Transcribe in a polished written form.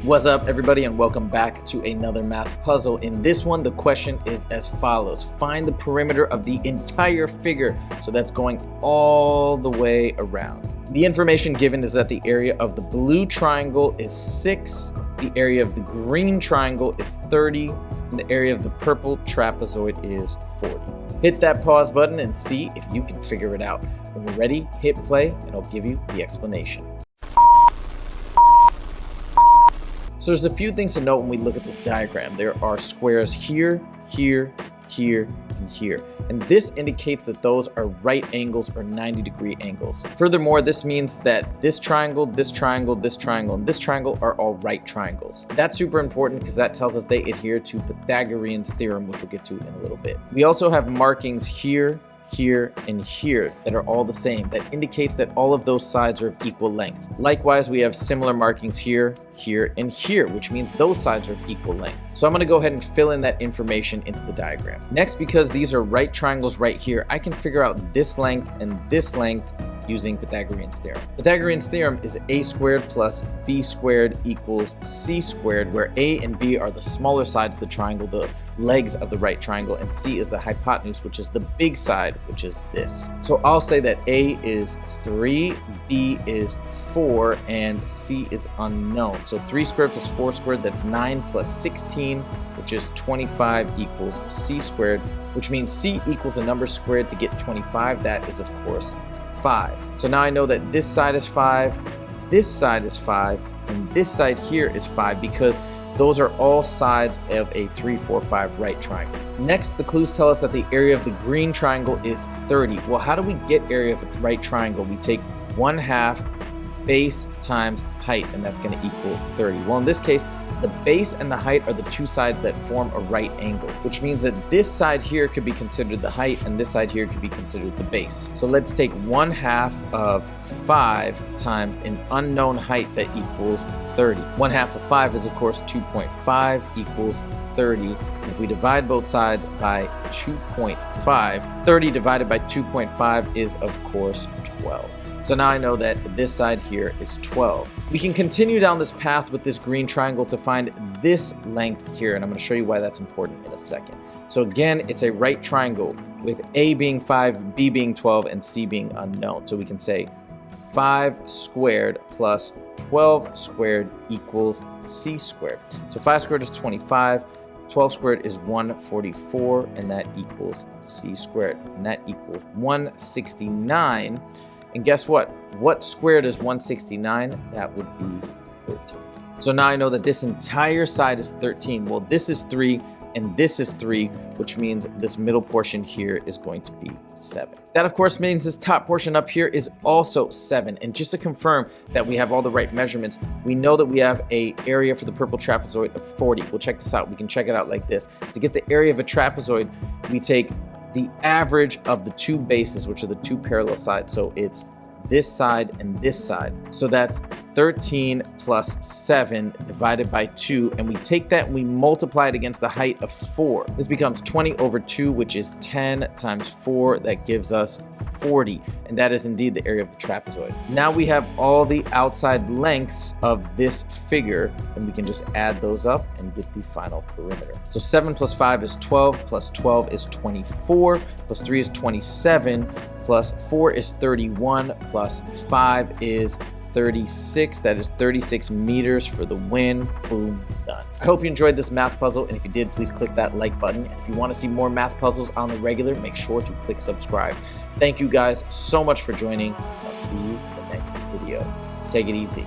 What's up, everybody, and welcome back to another math puzzle. In this one, the question is as follows. Find the perimeter of the entire figure. So that's going all the way around. The information given is that the area of the blue triangle is 6, the area of the green triangle is 30, and the area of the purple trapezoid is 40. Hit that pause button and see if you can figure it out. When you're ready, hit play, and I'll give you the explanation. So there's a few things to note when we look at this diagram. There are squares here, here, here, and here. And this indicates that those are right angles or 90-degree angles. Furthermore, this means that this triangle, this triangle, this triangle, and this triangle are all right triangles. That's super important because that tells us they adhere to Pythagorean's theorem, which we'll get to in a little bit. We also have markings here, here, and here that are all the same. That indicates that all of those sides are of equal length. Likewise, we have similar markings here, here, and here, which means those sides are of equal length. So I'm going to go ahead and fill in that information into the diagram. Next, because these are right triangles right here, I can figure out this length and this length using Pythagorean's theorem. Pythagorean's theorem is a squared plus b squared equals c squared, where a and b are the smaller sides of the triangle, the legs of the right triangle, and c is the hypotenuse, which is the big side, which is this. So I'll say that a is 3, b is 4, and c is unknown. So 3 squared plus 4 squared, that's 9 plus 16, which is 25 equals c squared, which means c equals a number squared to get 25. That is, of course, 5. So now I know that this side is 5, this side is 5, and this side here is 5 because those are all sides of a 3, 4, 5 right triangle. Next, the clues tell us that the area of the green triangle is 30. Well, how do we get area of a right triangle? We take 1/2 base times height, and that's going to equal 30. Well, in this case, the base and the height are the two sides that form a right angle, which means that this side here could be considered the height and this side here could be considered the base. So let's take 1/2 of 5 times an unknown height that equals 30. 1/2 of 5 is, of course, 2.5 equals 30. And if we divide both sides by 2.5, 30 divided by 2.5 is, of course, 12. So now I know that this side here is 12. We can continue down this path with this green triangle to find this length here, and I'm going to show you why that's important in a second. So again, it's a right triangle with A being 5, B being 12, and C being unknown. So we can say 5 squared plus 12 squared equals C squared. So 5 squared is 25. 12 squared is 144, and that equals C squared. And that equals 169. And guess what? What squared is 169? That would be 13. So now I know that this entire side is 13. Well, this is 3 and this is 3, which means this middle portion here is going to be 7. That, of course, means this top portion up here is also 7. And just to confirm that we have all the right measurements, we know that we have an area for the purple trapezoid of 40. We'll check this out. We can check it out like this. To get the area of a trapezoid, we take the average of the two bases, which are the two parallel sides. So it's this side and this side. So that's 13 plus 7 divided by 2, and we take that and we multiply it against the height of 4. This becomes 20 over 2, which is 10 times 4. That gives us 40, and that is indeed the area of the trapezoid. Now we have all the outside lengths of this figure, and we can just add those up and get the final perimeter. So 7 plus 5 is 12, plus 12 is 24, plus 3 is 27, plus 4 is 31, plus 5 is 36. That is 36 meters for the win. Boom, done. I hope you enjoyed this math puzzle, and if you did, please click that like button. And if you want to see more math puzzles on the regular, make sure to click subscribe. Thank you guys so much for joining. I'll see you in the next video. Take it easy.